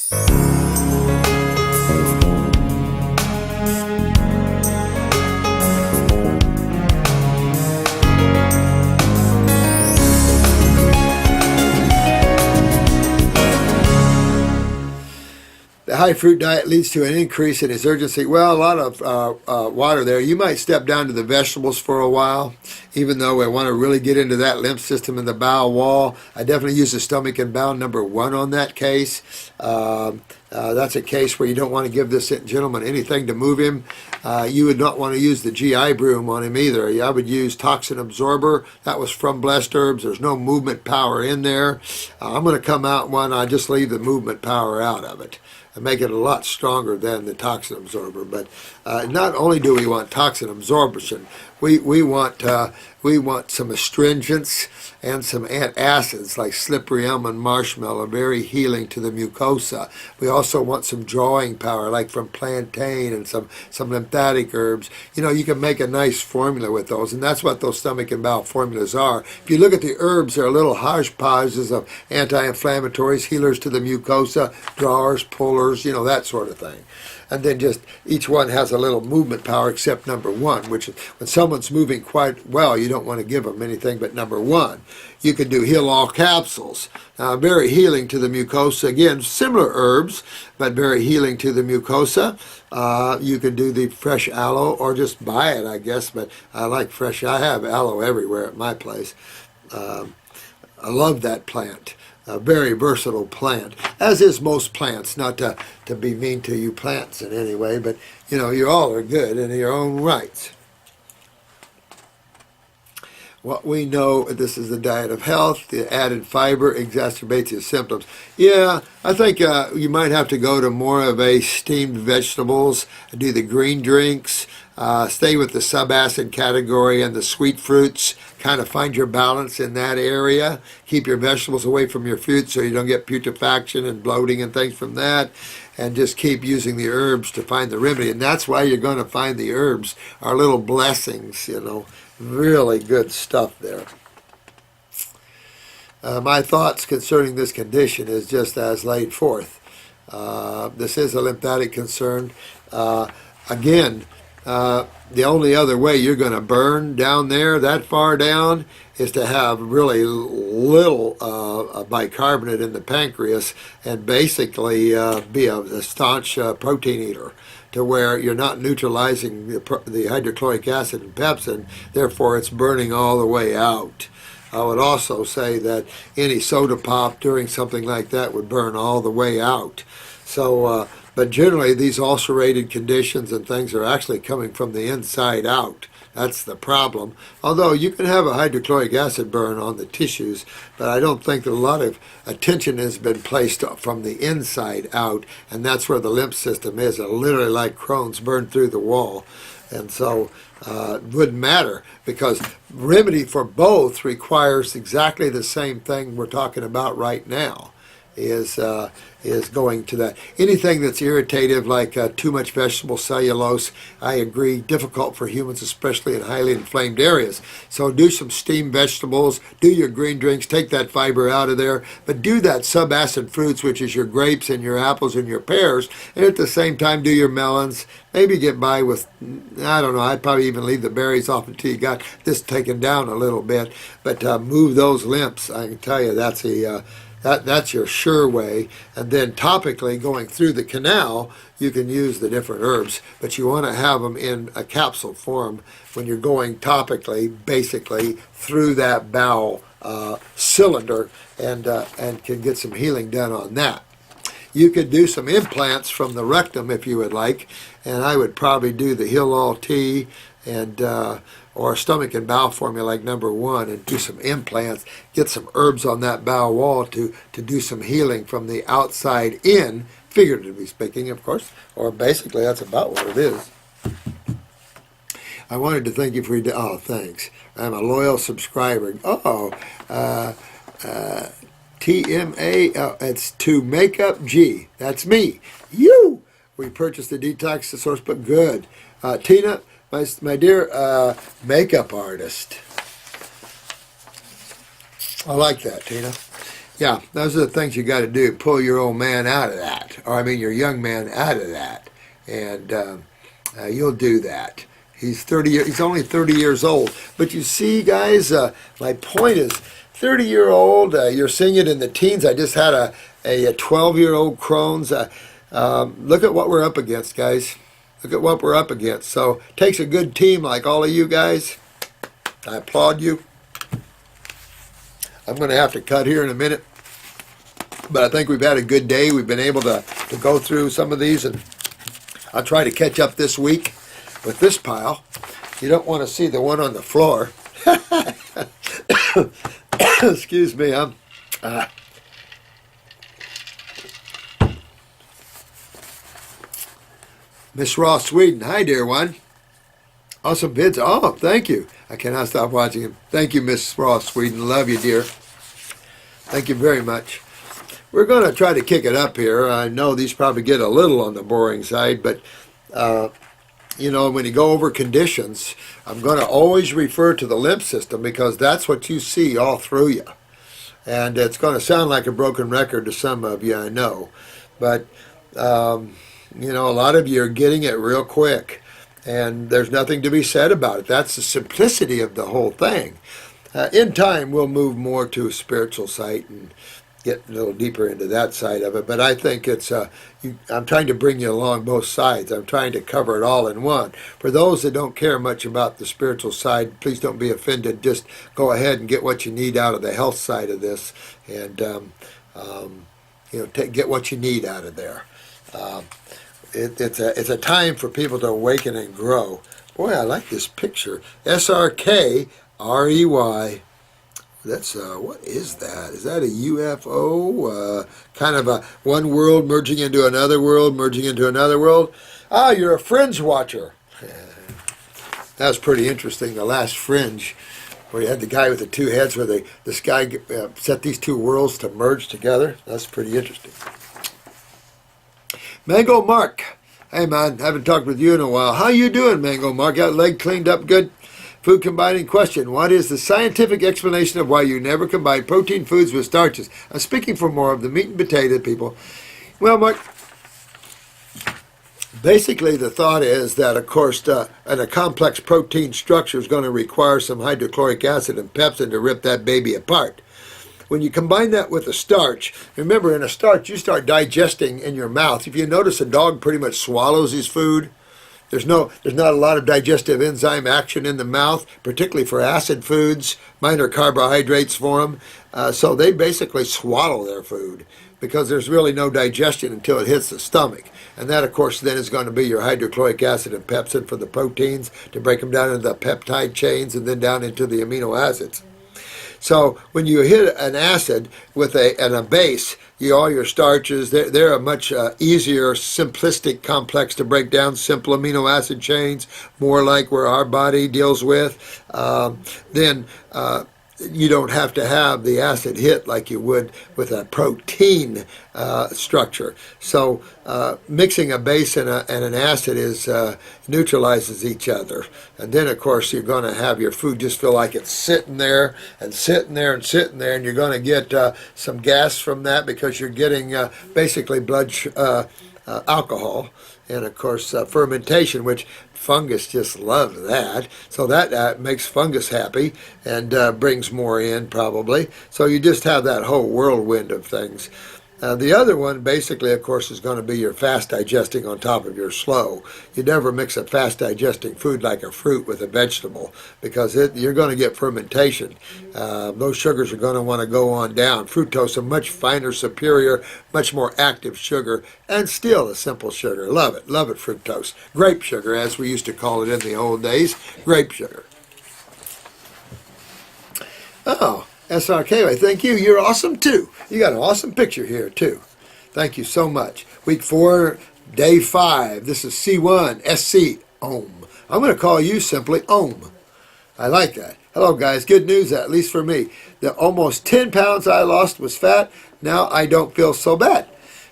The high fruit diet leads to an increase in its urgency. Well, a lot of water there. You might step down to the vegetables for a while, even though I want to really get into that lymph system and the bowel wall. I definitely use the stomach and bowel number 1 on that case. That's a case where you don't want to give this gentleman anything to move him. You would not want to use the GI broom on him either. I would use toxin absorber. That was from Blessed Herbs. There's no movement power in there. I'm going to come out one. I just leave the movement power out of it and make it a lot stronger than the toxin absorber. But not only do we want toxin absorption, we want some astringents and some antacids like slippery elm and marshmallow, very healing to the mucosa. We also want some drawing power like from plantain and some lymphatic herbs. You know, you can make a nice formula with those, and that's what those stomach and bowel formulas are. If you look at the herbs, they're little hodgepodges of anti-inflammatories, healers to the mucosa, drawers, pullers, you know, that sort of thing. And then just each one has a little movement power except number 1, which is when someone's moving quite well, you don't want to give them anything but number 1. You can do Heal All capsules. Very healing to the mucosa. Again, similar herbs, but very healing to the mucosa. You can do the fresh aloe or just buy it, I guess, but I like fresh. I have aloe everywhere at my place. I love that plant. A very versatile plant, as is most plants. Not to be mean to you plants in any way, but you know, you all are good in your own rights. What we know, this is the diet of health. The added fiber exacerbates your symptoms. Yeah, I think you might have to go to more of a steamed vegetables, do the green drinks, stay with the subacid category and the sweet fruits, kind of find your balance in that area. Keep your vegetables away from your fruits so you don't get putrefaction and bloating and things from that. And just keep using the herbs to find the remedy. And that's why you're going to find the herbs are little blessings, you know. Really good stuff there. My thoughts concerning this condition is just as laid forth. This is a lymphatic concern. Again, the only other way you're going to burn down there, that far down, is to have really little bicarbonate in the pancreas and basically be a staunch protein eater, to where you're not neutralizing the hydrochloric acid and pepsin, therefore it's burning all the way out. I would also say that any soda pop during something like that would burn all the way out. So, but generally these ulcerated conditions and things are actually coming from the inside out. That's the problem. Although you can have a hydrochloric acid burn on the tissues, but I don't think that a lot of attention has been placed from the inside out, and that's where the lymph system is. It literally like Crohn's burned through the wall. And so it wouldn't matter, because remedy for both requires exactly the same thing we're talking about right now. Is going to that. Anything that's irritative, like too much vegetable cellulose, I agree, difficult for humans, especially in highly inflamed areas. So do some steamed vegetables, do your green drinks, take that fiber out of there, but do that subacid fruits, which is your grapes and your apples and your pears, and at the same time do your melons. Maybe get by with, I don't know, I'd probably even leave the berries off until you got this taken down a little bit, but move those lymphs. I can tell you that's that's your sure way. And then topically, going through the canal, you can use the different herbs, but you want to have them in a capsule form when you're going topically, basically through that bowel cylinder, and can get some healing done on that. You could do some implants from the rectum if you would like, and I would probably do the Heal All tea and or a stomach and bowel formula like number 1, and do some implants, get some herbs on that bowel wall to do some healing from the outside in, figuratively speaking, of course, or basically that's about what it is. I wanted to thank you for your, oh, thanks. I'm a loyal subscriber. TMA, it's to make up G. That's me. You! We purchased the Detox the Source Book. Good. Tina, my dear makeup artist. I like that, Tina. Yeah, those are the things you got to do. Pull your old man out of that, or I mean your young man out of that, and you'll do that. He's 30. He's only 30 years old. But you see, guys, my point is, 30-year-old. You're seeing it in the teens. I just had a 12-year-old Crohn's. Look at what we're up against, guys. Look at what we're up against. So it takes a good team like all of you guys. I applaud you. I'm going to have to cut here in a minute. But I think we've had a good day. We've been able to go through some of these, and I'll try to catch up this week with this pile. You don't want to see the one on the floor. Excuse me. Miss Ross Sweden. Hi, dear one. Awesome vids. Oh, thank you. I cannot stop watching him. Thank you, Miss Ross Sweden. Love you, dear. Thank you very much. We're going to try to kick it up here. I know these probably get a little on the boring side, but, you know, when you go over conditions, I'm going to always refer to the lymph system because that's what you see all through you. And it's going to sound like a broken record to some of you, I know. But, you know, a lot of you are getting it real quick. And there's nothing to be said about it. That's the simplicity of the whole thing. In time, we'll move more to a spiritual side and get a little deeper into that side of it. But I think it's, I'm trying to bring you along both sides. I'm trying to cover it all in one. For those that don't care much about the spiritual side, please don't be offended. Just go ahead and get what you need out of the health side of this. And, you know, get what you need out of there. It's a time for people to awaken and grow. Boy, I like this picture. SRKREY. That's, what is that? Is that a UFO? Kind of a one world merging into another world, merging into another world? Ah, you're a Fringe watcher. That was pretty interesting, the last Fringe, where you had the guy with the two heads, where this guy set these two worlds to merge together. That's pretty interesting. Mango Mark. Hey, man, haven't talked with you in a while. How you doing, Mango Mark? Got leg cleaned up good? Food combining question. What is the scientific explanation of why you never combine protein foods with starches? I'm speaking for more of the meat and potato people. Well, Mark, basically the thought is that, of course, a complex protein structure is going to require some hydrochloric acid and pepsin to rip that baby apart. When you combine that with a starch, remember in a starch you start digesting in your mouth. If you notice, a dog pretty much swallows his food. There's not a lot of digestive enzyme action in the mouth, particularly for acid foods. Minor carbohydrates for them. So they basically swallow their food because there's really no digestion until it hits the stomach. And that, of course, then is going to be your hydrochloric acid and pepsin for the proteins to break them down into the peptide chains and then down into the amino acids. So when you hit an acid with a base, all your starches, they're a much easier, simplistic complex to break down, simple amino acid chains, more like where our body deals with. Then you don't have to have the acid hit like you would with a protein structure. So mixing a base and an acid neutralizes each other. And then, of course, you're going to have your food just feel like it's sitting there and sitting there and sitting there, and you're going to get some gas from that because you're getting basically blood alcohol. And, of course, fermentation, which fungus just loves that. So that makes fungus happy and brings more in probably. So you just have that whole whirlwind of things. The other one basically, of course, is going to be your fast digesting on top of your slow. You never mix a fast digesting food like a fruit with a vegetable because you're going to get fermentation. Those sugars are going to want to go on down. Fructose, a much finer, superior, much more active sugar, and still a simple sugar. Love it, fructose. Grape sugar, as we used to call it in the old days, grape sugar. Oh. SRK, thank you. You're awesome, too. You got an awesome picture here, too. Thank you so much. Week 4, day 5. This is C1, SC, Ohm. I'm going to call you simply Ohm. I like that. Hello, guys. Good news, at least for me. The almost 10 pounds I lost was fat. Now I don't feel so bad.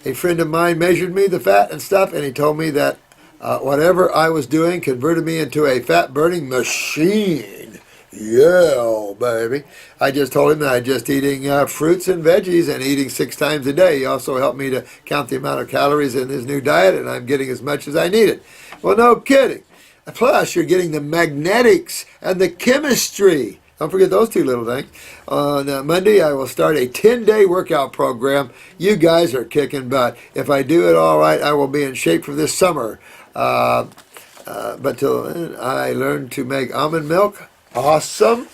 A friend of mine measured me, the fat and stuff, and he told me that whatever I was doing converted me into a fat-burning machine. Yeah, baby. I just told him that I'm just eating fruits and veggies and eating 6 times a day. He also helped me to count the amount of calories in his new diet, and I'm getting as much as I needed. Well, no kidding. Plus, you're getting the magnetics and the chemistry. Don't forget those two little things. On Monday, I will start a 10-day workout program. You guys are kicking butt. If I do it all right, I will be in shape for this summer. But till then, I learned to make almond milk. Awesome.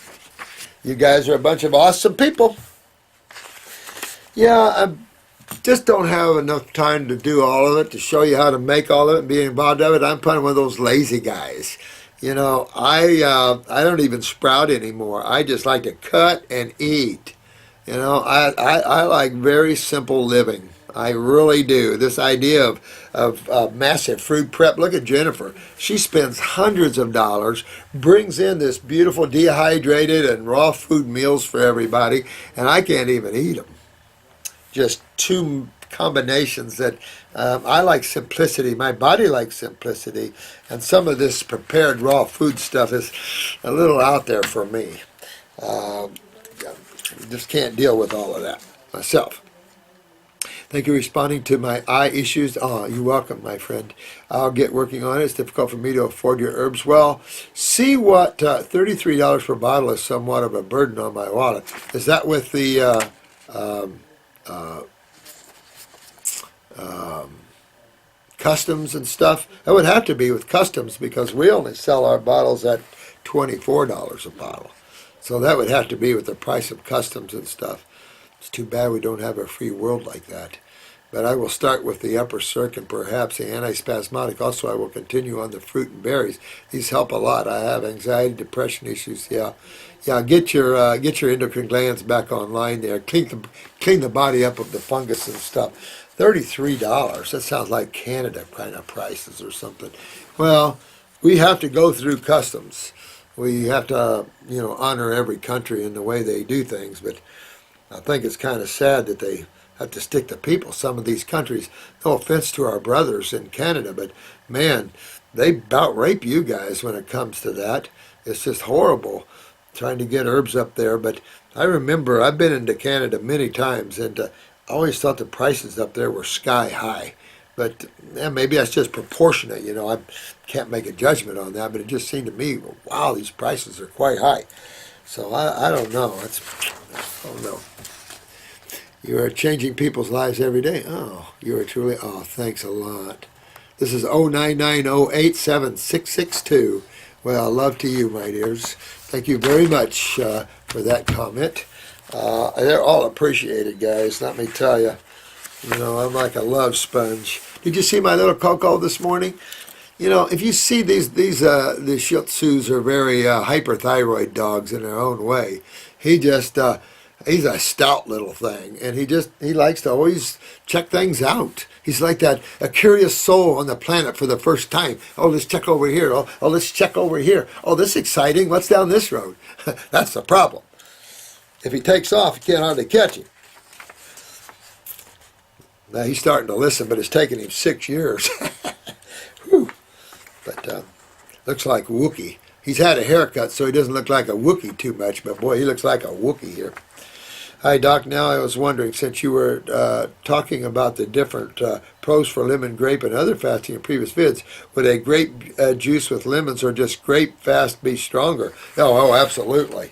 You guys are a bunch of awesome people. Yeah, I just don't have enough time to do all of it, to show you how to make all of it and be involved of it. I'm kind of one of those lazy guys. I don't even sprout anymore. I just like to cut and eat. I like very simple living. I really do. This idea of massive food prep. Look at Jennifer. She spends hundreds of dollars, brings in this beautiful dehydrated and raw food meals for everybody, and I can't even eat them. Just two combinations that I like simplicity. My body likes simplicity, and some of this prepared raw food stuff is a little out there for me. Just can't deal with all of that myself. Thank you for responding to my eye issues. Oh, you're welcome, my friend. I'll get working on it. It's difficult for me to afford your herbs. Well, see what $33 per bottle is somewhat of a burden on my wallet. Is that with the customs and stuff? That would have to be with customs because we only sell our bottles at $24 a bottle. So that would have to be with the price of customs and stuff. It's too bad we don't have a free world like that. But I will start with the upper circ and perhaps the antispasmodic. Also, I will continue on the fruit and berries. These help a lot. I have anxiety, depression issues. Yeah. Get your endocrine glands back online there. Clean the body up of the fungus and stuff. $33. That sounds like Canada kind of prices or something. Well, we have to go through customs. We have to, honor every country in the way they do things. But I think it's kind of sad that they have to stick to people. Some of these countries, no offense to our brothers in Canada, but man, they about rape you guys when it comes to that. It's just horrible trying to get herbs up there. But I remember I've been into Canada many times, and I always thought the prices up there were sky high. But maybe that's just proportionate. I can't make a judgment on that, but it just seemed to me, wow, these prices are quite high. So I don't know. I don't know. You are changing people's lives every day. Oh, you are truly. Oh, thanks a lot. This is 099087662. Well, love to you, my dears. Thank you very much for that comment. They're all appreciated, guys. Let me tell you. I'm like a love sponge. Did you see my little Coco this morning? If you see these Shih Tzus are very hyperthyroid dogs in their own way. He's a stout little thing, and he likes to always check things out. He's like a curious soul on the planet for the first time. Oh, let's check over here. Oh, let's check over here. Oh, this is exciting. What's down this road? That's the problem. If he takes off, you can't hardly catch him. Now he's starting to listen, but it's taken him 6 years. Whew. But looks like Wookiee. He's had a haircut, so he doesn't look like a Wookiee too much, but boy, he looks like a Wookiee here. Hi, Doc. Now I was wondering, since you were talking about the different pros for lemon, grape, and other fasting in previous vids, would a grape juice with lemons or just grape fast be stronger? Oh, absolutely.